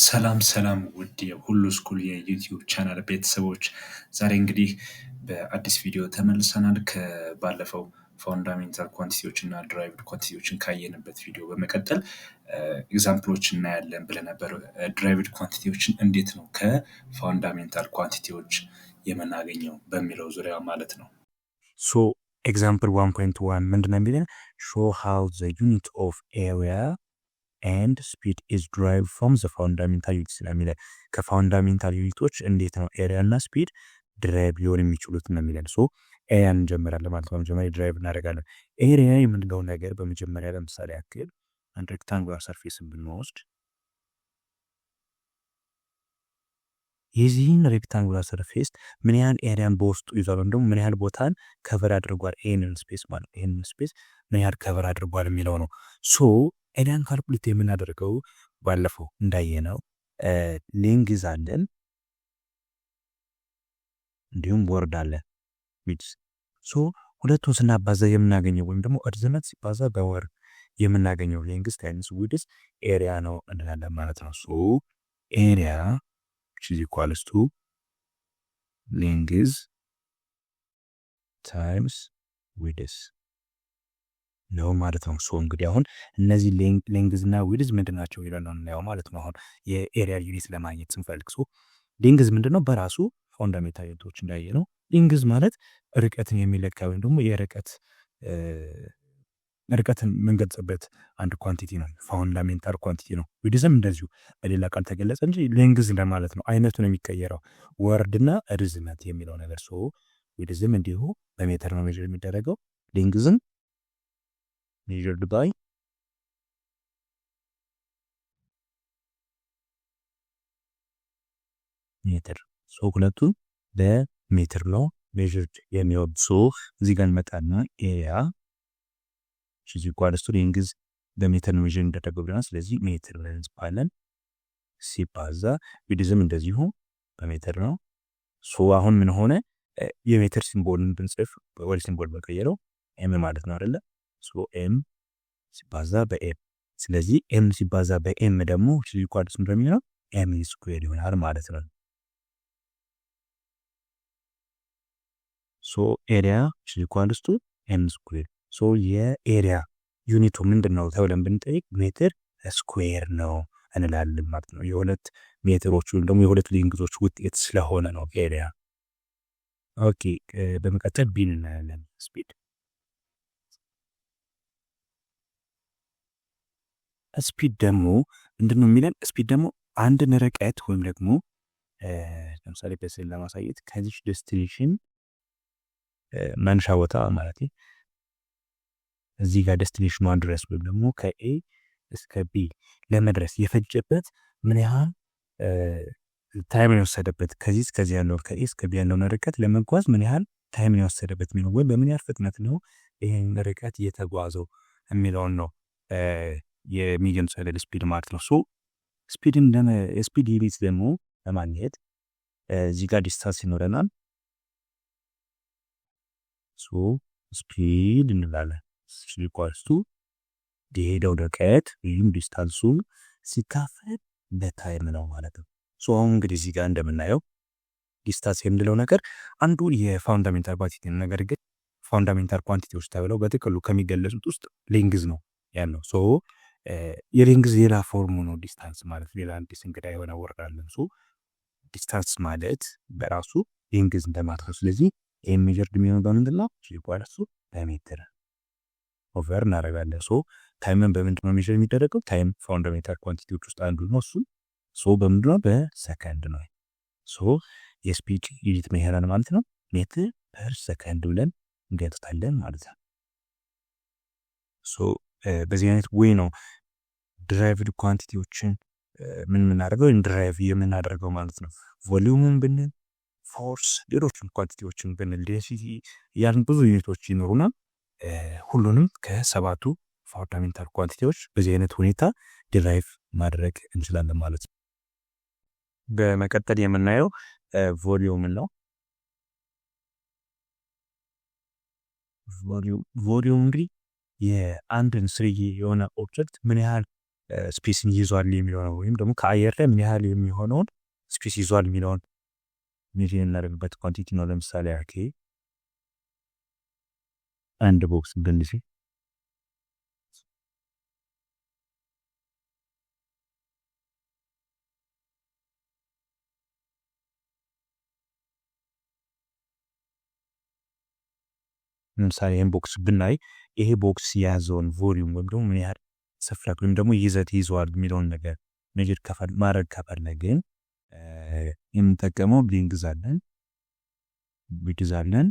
ሰላም ውድ የሁሉ ስኩል የዩቲዩብ ቻናል ቤተሰቦች ዛሬ እንግዲህ በአዲስ ቪዲዮ ተመልሰናል። ከባለፈው ፋውንዳሜንታል ኳንቲቲዎች እና ድራይቭድ ኳንቲቲዎችን ካየንበት ቪዲዮ በመቀጠል ኤግዛምፕሎች እናያለን ብለን ነበር። ድራይቭድ ኳንቲቲዎችን እንዴት ነው ከፋውንዳሜንታል ኳንቲቲዎች የምናገኘው በሚለው ዙሪያ ማለት ነው። ሶ ኤግዛምፕል 1.1 ምንድነው የሚለን? show how the unit of area and speed is derived from the fundamental units ስለሚለን ከፋውንዳሜንታል ዩኒቶች እንዴት ነው ኤሪያ እና ስፒድ ድራይቭ ሊሆን የሚችሉት ነው የሚለን። ሶ ኤሪያ እንጀምራለን ማለት ነው። በመጀመሪያ ድራይቭ እናደርጋለን። ኤሪያ የምንለው ነገር በመጀመሪያ ለምሳሌ ያክል አንድ ሬክታንጉላር ሰርፌስን ብንወስድ የዚህን ሬክታንጉላር ሰርፌስ ምን ያህል ኤሪያን በውስጡ ይዟል ወይም ደግሞ ምን ያህል ቦታን ከቨር አድርጓል፣ ይሄንን ስፔስ ማለት ይሄንን ስፔስ ምን ያህል ከቨር አድርጓል የሚለው ነው። ሶ ኤሪያን ካልኩሌት የምናደርገው ባለፈው እንዳየነው ሌንግዝ አለን እንዲሁም ወርድ አለ ዊድዝ። ሶ ሁለቱን ስናባዛ የምናገኘው ወይም ደግሞ እርዝመት ሲባዛ በወርድ የምናገኘው ሌንግዝ ታይምስ ዊድዝ ኤሪያ ነው እንላለን ማለት ነው። ሶ ኤሪያ is equals to length times width ነው ማለት ነው። ሶ እንግዲህ አሁን እነዚህ ሌንግዝ እና ዊድዝ ምንድናቸው ይላል ነው ማለት ነው። አሁን የኤሪያ ዩኒት ለማግኘት ስንፈልግ ሶ ሌንግዝ ምንድነው? በራሱ ፋውንዳሜንታል ዩኒቶች እንዳየነው ሌንግዝ ማለት ርቀትን የሚለካ ወይም ደግሞ ርቀትን የምንገልጽበት አንድ ኳንቲቲ ነው፣ ፋውንዳሜንታል ኳንቲቲ ነው። ዊድዝም እንደዚሁ በሌላ ቃል ተገለጸ እንጂ ሌንግዝ እንደማለት ነው። አይነቱ ነው የሚቀየረው፣ ወርድና ርዝመት የሚለው ነገር። ሶ ዊድዝም እንዲሁ በሜትር ነው ሜዥር የሚደረገው፣ ሌንግዝም ሜዥርድ ባይ ሜትር። ሶ ሁለቱም በሜትር ነው ሜዥርድ የሚሆን። ሶ እዚህ ጋር እንመጣና ኤሪያ is equals to ሌንግዝ በሜትር ነው ሜዥር እንደተደረገው ብለናል። ስለዚህ ሜትር ብለን እንጽፋለን ሲባዛ ዊድዝም እንደዚሁ በሜትር ነው። ሶ አሁን ምን ሆነ? የሜትር ሲምቦልን ብንጽፍ ወደ ሲምቦል በቀየረው ኤም ማለት ነው አይደለ? ሶ ኤም ሲባዛ በኤም፣ ስለዚህ ኤም ሲባዛ በኤም ደግሞ is equals to እንደሚሆነው ኤም ስኩዌር ይሆናል ማለት ነው። ሶ ኤሪያ is equals to ኤም ስኩዌር። ሶ የኤሪያ ዩኒቱ ምንድነው ተብለን ብንጠይቅ ሜትር ስኩዌር ነው እንላለን ማለት ነው። የሁለት ሜትሮች ወይም ደግሞ የሁለት ሌንግዞች ውጤት ስለሆነ ነው ኤሪያ። ኦኬ በመቀጠል ቢን እናያለን። ስፒድ ደግሞ ምንድነው የሚለን? ስፒድ ደግሞ አንድን ርቀት ወይም ደግሞ ለምሳሌ በስዕል ለማሳየት ከዚህ ዴስቲኔሽን መነሻ ቦታ ማለት እዚህ ጋር ዴስቲኔሽኑ ድረስ ወይም ደግሞ ከኤ እስከ ቢ ለመድረስ የፈጀበት ምን ያህል ታይም ነው የወሰደበት፣ ከዚህ እስከዚህ ያለው ከኤ እስከ ቢ ያለውን ርቀት ለመጓዝ ምን ያህል ታይም ነው የወሰደበት የሚለው ወይ በምን ያህል ፍጥነት ነው ይሄን ርቀት የተጓዘው የሚለውን ነው የሚገልጸው ስፒድ ማለት ነው። ሶ ስፒድ ዩኒት ደግሞ ለማግኘት እዚህ ጋር ዲስታንስ ይኖረናል። ሶ ስፒድ እንላለን equals to የሄደው ርቀት ወይም ዲስታንሱ ሲካፈል በታይም ነው ማለት ነው። ሶ አሁን እንግዲህ እዚህ ጋር እንደምናየው ዲስታንስ የምንለው ነገር አንዱ የፋውንዳሜንታል ኳንቲቲ ነው። ነገር ግን ፋውንዳሜንታል ኳንቲቲዎች ተብለው በጥቅሉ ከሚገለጹት ውስጥ ሌንግዝ ነው ያለው። ሶ የሌንግዝ ሌላ ፎርሙ ነው ዲስታንስ ማለት፣ ሌላ አዲስ እንግዳ የሆነ ወርድ አለን። ሶ ዲስታንስ ማለት በራሱ ሌንግዝ እንደማለት ነው። ስለዚህ ይሄን ሜጀርድ የሚሆነው በምንድን ነው? እሱ በሜትር ኦቨር እናደርጋለን። ሶ ታይምን በምንድን ነው ሜዥር የሚደረገው? ታይም ፋውንዳሜንታል ኳንቲቲዎች ውስጥ አንዱ ነው እሱ። ሶ በምንድን ነው? በሰከንድ ነው። ሶ የስፒድ ዩኒት ምን ይሆናል ማለት ነው? ሜትር ፐር ሰከንድ ብለን እንገልጻለን ማለት ነው። ሶ በዚህ አይነት ወይ ነው ድራይቭድ ኳንቲቲዎችን ምን የምናደርገው ድራይቭ የምናደርገው ማለት ነው። ቮሊዩምን ብንል፣ ፎርስ፣ ሌሎችን ኳንቲቲዎችን ብንል፣ ዴንሲቲ ያን ብዙ ዩኒቶች ይኖሩናል። ሁሉንም ከሰባቱ ፋውንዳሜንታል ኳንቲቲዎች በዚህ አይነት ሁኔታ ዲራይቭ ማድረግ እንችላለን ማለት ነው። በመቀጠል የምናየው ቮሊዩም ነው። ቮሊዩም እንግዲህ የአንድን ስርዬ የሆነ ኦብጀክት ምን ያህል ስፔስን ይዟል የሚለው ወይም ደግሞ ከአየር ላይ ምን ያህል የሚሆነውን ስፔስ ይዟል የሚለውን ሜዥር እናደርግበት ኳንቲቲ ነው። ለምሳሌ አርኬ አንድ ቦክስ ብንይዝ ለምሳሌ ይሄን ቦክስ ብናይ ይሄ ቦክስ የያዘውን ቮሊዩም ወይም ደግሞ ምን ያህል ስፍራ ወይም ደግሞ ይዘት ይዟል የሚለውን ነገር ሜዥር ማድረግ ከፈለግን የምንጠቀመው ሌንግዝ አለን፣ ዊድዝ አለን፣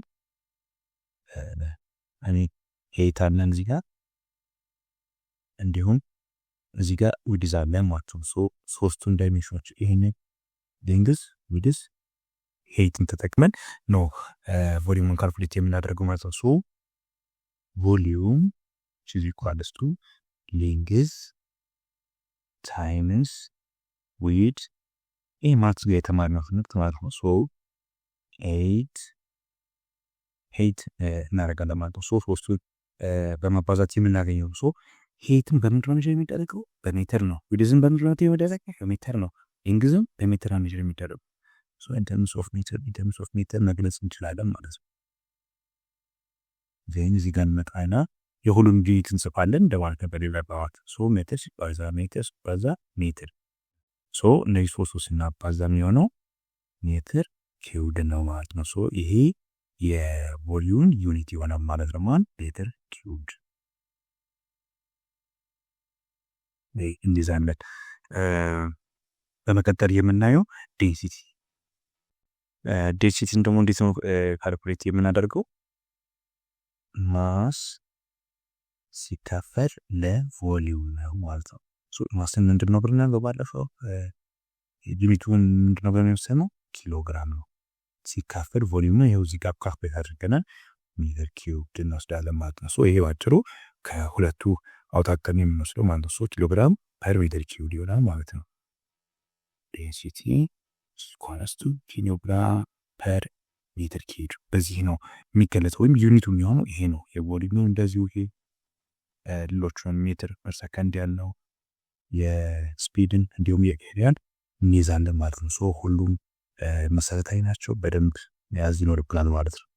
ሄይት አለን እዚህ ጋር እንዲሁም እዚህ ጋር ዊድዝ አለን ማለት ነው። ሶስቱን ዳይሜንሽኖች ይሄን ሌንግዝ፣ ዊድዝ፣ ሄይትን ተጠቅመን ነው ቮሊዩምን ካልኩሌት የምናደርገው ማለት ነው። ቮሊዩም is equals to length times width ይህ ማትስ ጋር የተማርነው ትምህርት ማለት ነው። 8 እናደርጋለን ማለት ነው። ሶስቱን በማባዛት የምናገኘው ሄይትን በምንድን ነው ሜዥር የሚደረገው? በሜትር ነው። ዊድዝን በምንድን ነው የሚደረገው? በሜትር ነው። ሌንግዝም በሜትር ነው ሜዥር የሚደረገው። in terms of meter መግለጽ እንችላለን ማለት ነው። ዜን እዚህ ጋር እንመጣና የሁሉም ዩኒት እንጽፋለን እንደማለት ነበር ይባባዋት። ሜትር ሲባዛ ሜትር ሲባዛ ሜትር እነዚህ ሶስቱ ስናባዛ የሚሆነው ሜትር ኪዩብድ ነው ማለት ነው። ይሄ የቮሊዩም ዩኒት ይሆናል ማለት ነው። ሜትር ኪዩብድ እንደዛ አይነት። በመቀጠል የምናየው ዴንሲቲ ዴንሲቲን ደግሞ እንዴት ነው ካልኩሌት የምናደርገው? ማስ ሲካፈል ለቮሊዩም ነው ማለት ነው። ማስን ምንድን ነው ብለናል በባለፈው? ዩኒቱን ምንድን ነው ብለን የወሰነው? ኪሎግራም ነው። ሲካፈል ቮሊዩም ነው። ይኸው እዚህ ጋር ካልኩሌት አድርገናል ሜትር ኪዩብድ እንወስዳለን ማለት ነው። ይሄ ባጭሩ ከሁለቱ አውጣቀን የምንወስደው ማለት ነው። ኪሎግራም ፐር ሜትር ኪዩብድ ይሆናል ማለት ነው። ዴንሲቲ ኢኳልስ ቱ ኪሎግራም ፐር ሜትር ኪዩብድ በዚህ ነው የሚገለጸው፣ ወይም ዩኒቱ የሚሆነው ይሄ ነው። የቮሊዩም እንደዚሁ ይሄ ሌሎቹን ሜትር ፐር ሰከንድ ያለው የስፒድን እንዲሁም የኤሪያን እንይዛለን ማለት ነው። ሁሉም መሰረታዊ ናቸው። በደንብ መያዝ ይኖርብናል ማለት ነው።